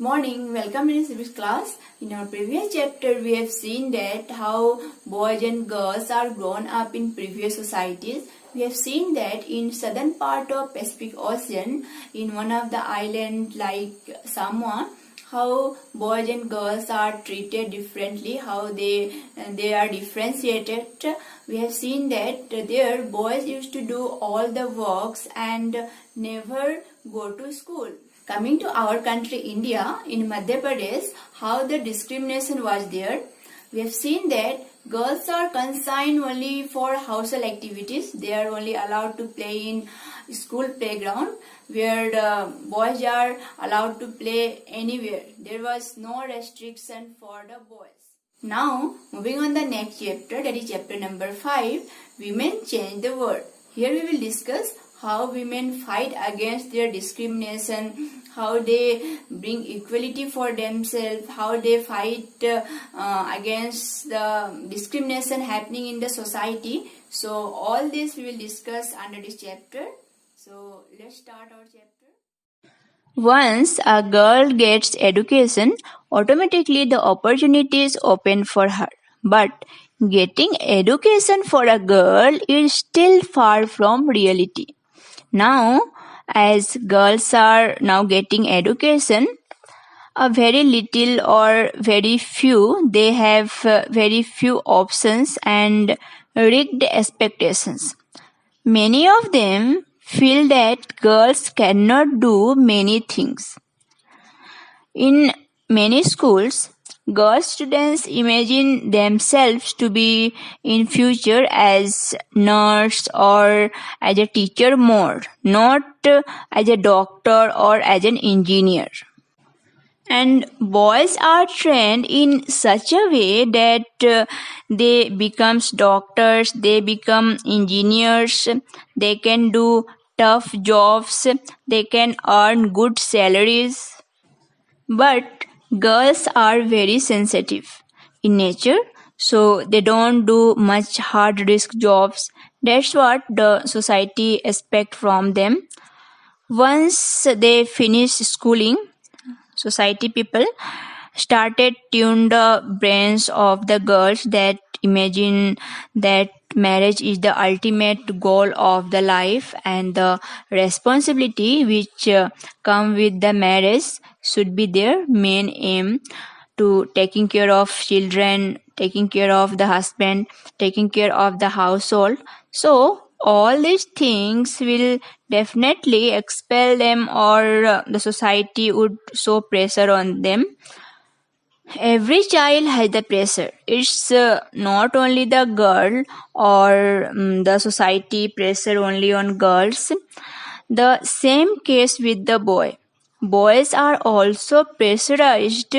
Morning, welcome in civics class. In our previous chapter, we have seen that how boys and girls are grown up in previous societies. We have seen that in southern part of Pacific Ocean, in one of the island like Samoa, how boys and girls are treated differently, how they are differentiated. We have seen that there boys used to do all the works and never go to school. Coming to our country India, in Madhya Pradesh, how the discrimination was there. We have seen that girls are consigned only for household activities. They are only allowed to play in school playground, where the boys are allowed to play anywhere. There was no restriction for the boys. Now, moving on the next chapter, that is chapter number 5, Women Change the World. Here we will discuss how women fight against their discrimination, how they bring equality for themselves, how they fight against the discrimination happening in the society. So all this we will discuss under this chapter. So let's start our chapter. Once a girl gets education, automatically the opportunities open for her. But getting education for a girl is still far from reality. Now, as girls are now getting education, a very little or very few, they have very few options and rigged expectations. Many of them feel that girls cannot do many things. In many schools, girl students imagine themselves to be in future as nurse or as a teacher more, not as a doctor or as an engineer. And boys are trained in such a way that they becomes doctors, they become engineers, they can do tough jobs, they can earn good salaries. But girls are very sensitive in nature, so they don't do much hard risk jobs. That's what the society expect from them. Once they finish schooling, society people started tune the brains of the girls that imagine that marriage is the ultimate goal of the life, and the responsibility which come with the marriage should be their main aim, to taking care of children, taking care of the husband, taking care of the household. So all these things will definitely expel them, or the society would show pressure on them. Every child has the pressure. It's not only the girl or the society pressure only on girls. The same case with the boy. Boys are also pressurized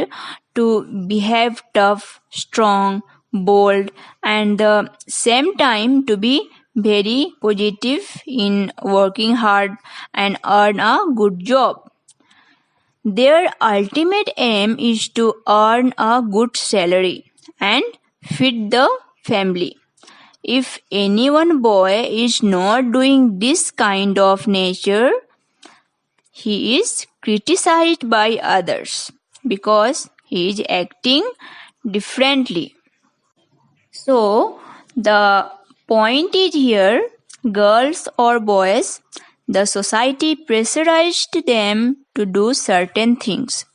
to behave tough, strong, bold, and the same time to be very positive in working hard and earn a good job. Their ultimate aim is to earn a good salary and feed the family. If any one boy is not doing this kind of nature, he is criticized by others because he is acting differently. So, the point is here, girls or boys, the society pressurized them to do certain things.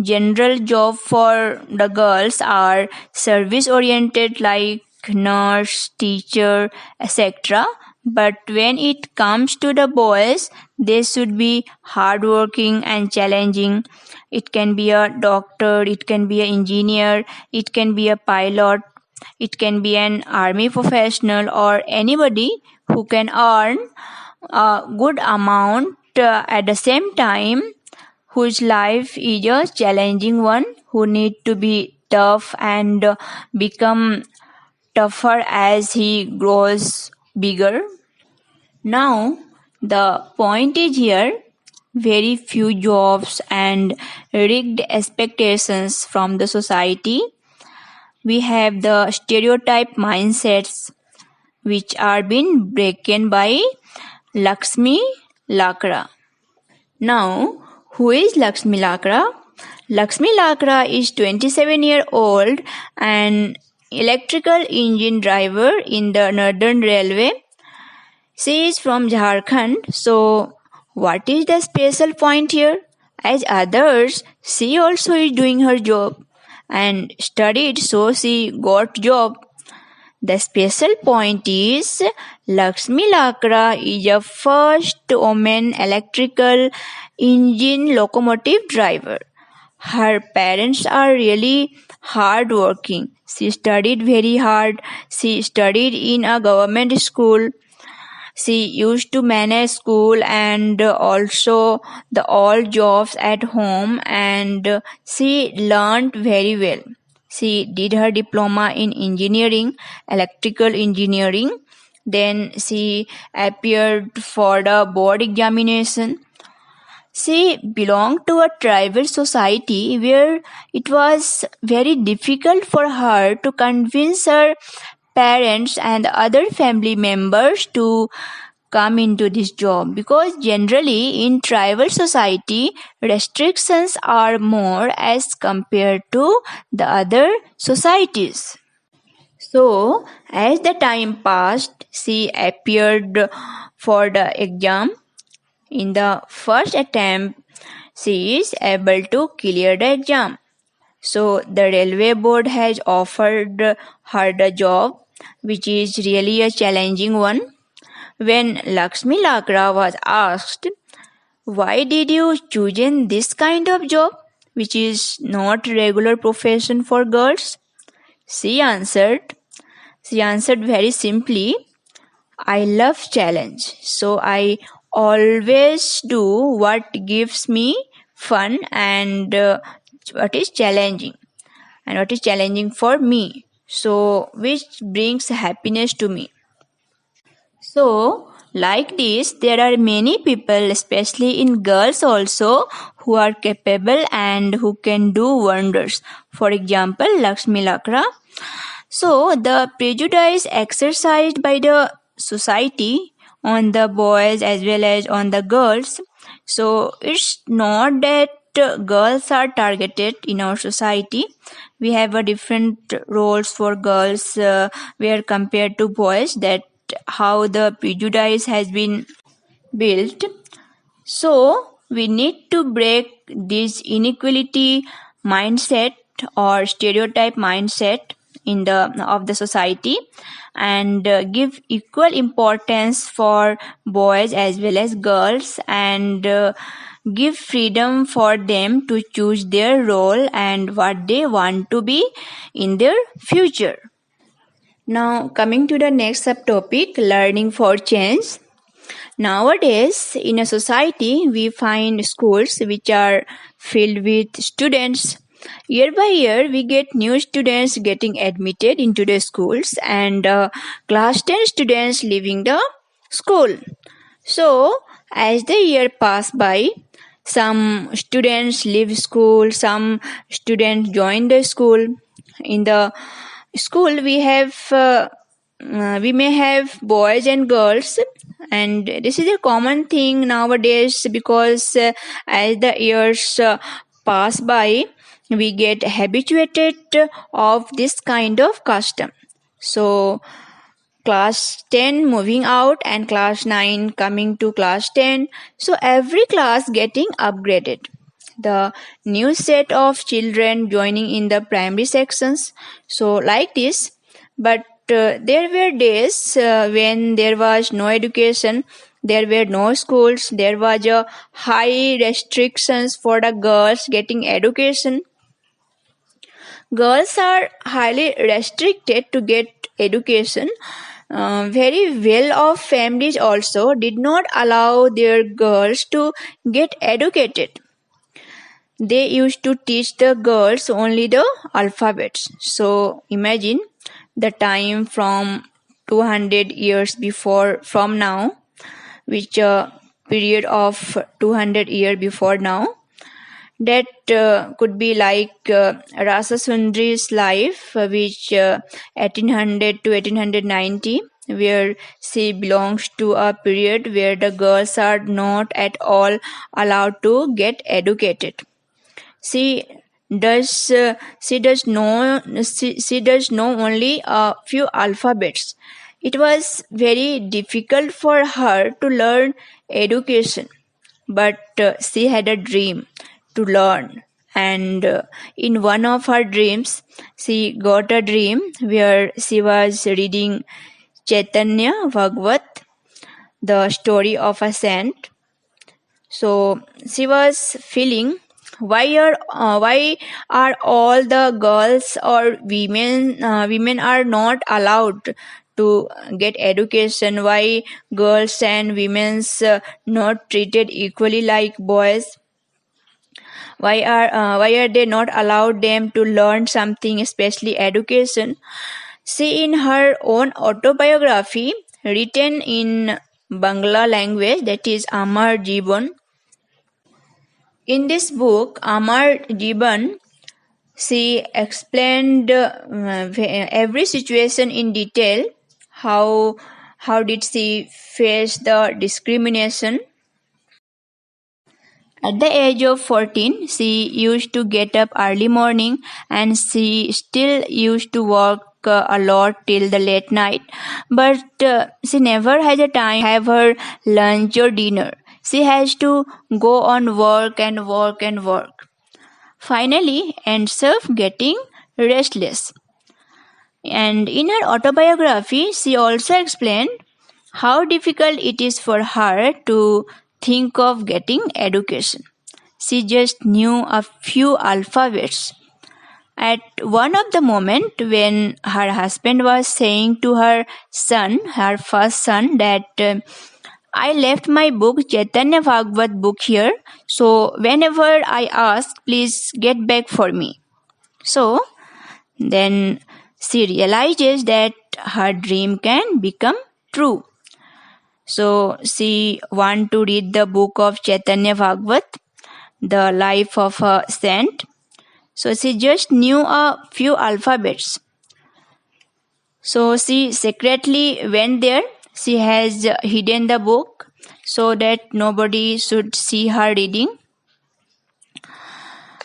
General job for the girls are service oriented like nurse, teacher, etc. But when it comes to the boys, they should be hardworking and challenging. It can be a doctor, it can be an engineer, it can be a pilot, it can be an army professional, or anybody who can earn a good amount at the same time, whose life is a challenging one, who need to be tough and become tougher as he grows bigger. Now, the point is here, very few jobs and rigged expectations from the society. We have the stereotype mindsets which are being broken by Lakshmi Lakra. Now, who is Lakshmi Lakra? Lakshmi Lakra is 27-year-old and electrical engine driver in the Northern Railway. She is from Jharkhand. So, what is the special point here? As others, she also is doing her job and studied, so she got job. The special point is Lakshmi Lakra is a first woman electrical engine locomotive driver. Her parents are really hard working. She studied very hard. She studied in a government school. She used to manage school and also the all jobs at home, and she learned very well. She did her diploma in engineering, electrical engineering. Then she appeared for the board examination. She belonged to a tribal society where it was very difficult for her to convince her parents and other family members to come into this job, because generally in tribal society restrictions are more as compared to the other societies. So as the time passed, she appeared for the exam. In the first attempt, she is able to clear the exam. So the railway board has offered her the job, which is really a challenging one. When Lakshmi Lakra was asked, why did you choose this kind of job, which is not regular profession for girls? She answered very simply, I love challenge, so I always do what gives me fun and what is challenging for me, so which brings happiness to me. So, like this, there are many people, especially in girls also, who are capable and who can do wonders. For example, Lakshmi Lakra. So, the prejudice exercised by the society on the boys as well as on the girls. So, it's not that girls are targeted in our society. We have a different roles for girls where compared to boys, that how the prejudice has been built. So we need to break this inequality mindset or stereotype mindset in the of the society, and give equal importance for boys as well as girls, and give freedom for them to choose their role and what they want to be in their future. Now, coming to the next subtopic, learning for change. Nowadays, in a society, we find schools which are filled with students. Year by year, we get new students getting admitted into the schools, and class 10 students leaving the school. So, as the year pass by, some students leave school, some students join the school. In the school, we may have boys and girls, and this is a common thing nowadays, because as the years pass by, we get habituated of this kind of custom. So class 10 moving out and class 9 coming to class 10, so every class getting upgraded, the new set of children joining in the primary sections, so like this. But there were days when there was no education, there were no schools, there was a high restrictions for the girls getting education. Girls are highly restricted to get education. Very well-off families also did not allow their girls to get educated. They used to teach the girls only the alphabets. So imagine the time from 200 years before from now, which period of 200 years before now, that could be like Rasa Sundri's life, which 1800 to 1890, where she belongs to a period where the girls are not at all allowed to get educated. She she does know only a few alphabets. It was very difficult for her to learn education, but she had a dream to learn. And in one of her dreams, she got a dream where she was reading Chaitanya Bhagavat, the story of a saint. So she was feeling, why are all the girls or women are not allowed to get education? Why girls and women's not treated equally like boys? Why are they not allowed them to learn something, especially education? She, in her own autobiography written in Bangla language, that is Amar Jiban. In this book, Amar Jiban, she explained every situation in detail. How did she face the discrimination? At the age of 14, she used to get up early morning, and she still used to work a lot till the late night. But she never had a time to have her lunch or dinner. She has to go on work and work and work. Finally, ends up getting restless. And in her autobiography, she also explained how difficult it is for her to think of getting education. She just knew a few alphabets. At one of the moment when her husband was saying to her son, her first son, that I left my book Chaitanya Bhagavat book here, so whenever I ask, please get back for me. So then she realizes that her dream can become true. So she want to read the book of Chaitanya Bhagavat, the life of a saint. So she just knew a few alphabets. So she secretly went there. She has hidden the book so that nobody should see her reading.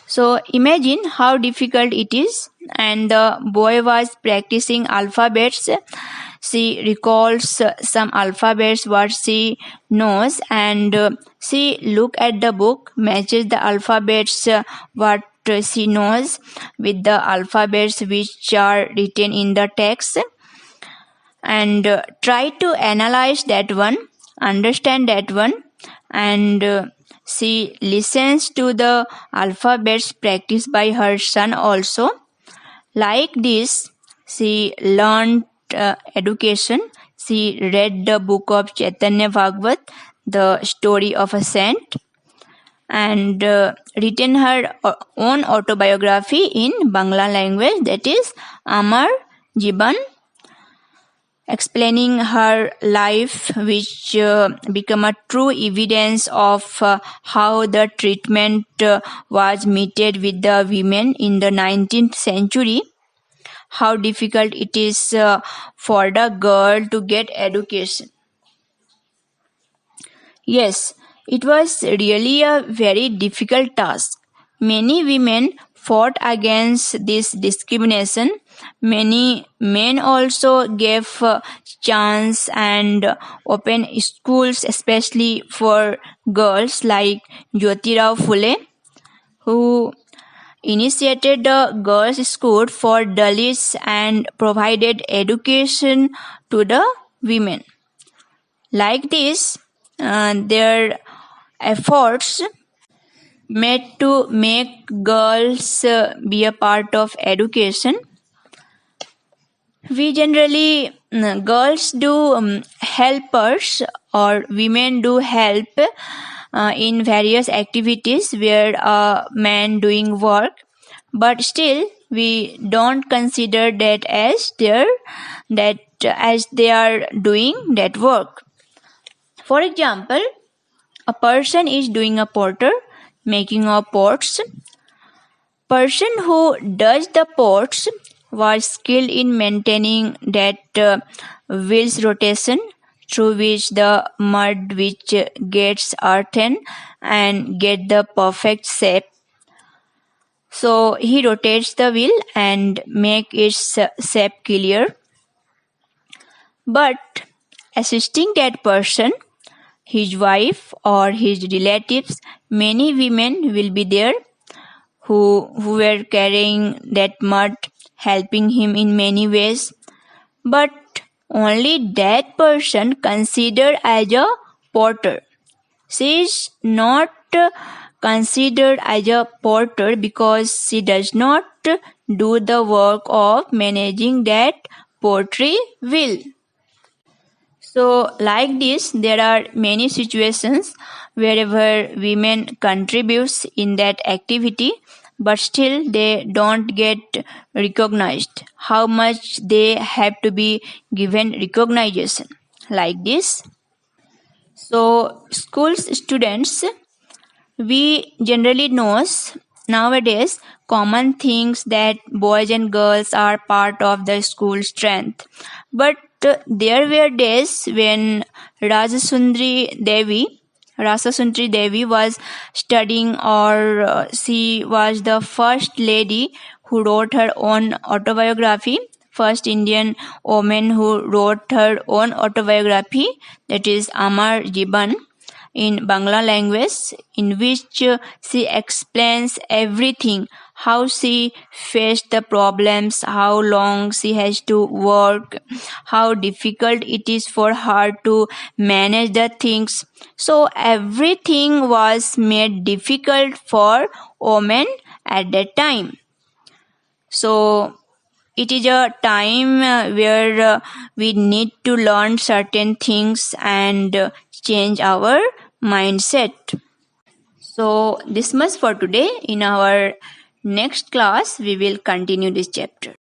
So imagine how difficult it is. And the boy was practicing alphabets. She recalls some alphabets what she knows, and she look at the book, matches the alphabets what she knows with the alphabets which are written in the text, and try to analyze that one, understand that one, and she listens to the alphabets practiced by her son also. Like this, she learned education. She read the book of Chaitanya Bhagavat, the story of a saint, and written her own autobiography in Bangla language, that is Amar Jiban, explaining her life, which become a true evidence of how the treatment was meted with the women in the 19th century, how difficult it is for the girl to get education. Yes, it was really a very difficult task. Many women fought against this discrimination. Many men also gave chance and opened schools, especially for girls, like Jyotirao Phule, who initiated the girls' school for Dalits and provided education to the women. Like this, their efforts made to make girls be a part of education. We generally, girls do helpers, or women do help in various activities where a man doing work, but still we don't consider that as they are doing that work. For example, a person is doing a porter, making a pots. Person who does the pots was skilled in maintaining that wheel's rotation, through which the mud which gets earthen and get the perfect shape. So he rotates the wheel and make its shape clear. But assisting that person, his wife or his relatives, many women will be there who were carrying that mud, helping him in many ways. But only that person considered as a porter. She is not considered as a porter because she does not do the work of managing that pottery wheel. So, like this, there are many situations wherever women contributes in that activity, but still they don't get recognized. How much they have to be given recognition, like this. So, school students, we generally knows nowadays common things that boys and girls are part of the school strength. But there were days when Rasasundri Devi was studying, or she was the first lady who wrote her own autobiography, first Indian woman who wrote her own autobiography, that is Amar Jiban, in Bangla language, in which she explains everything, how she faced the problems, how long she has to work, how difficult it is for her to manage the things. So everything was made difficult for women at that time. So it is a time where we need to learn certain things and change our mindset. So this much for today. In our next class, we will continue this chapter.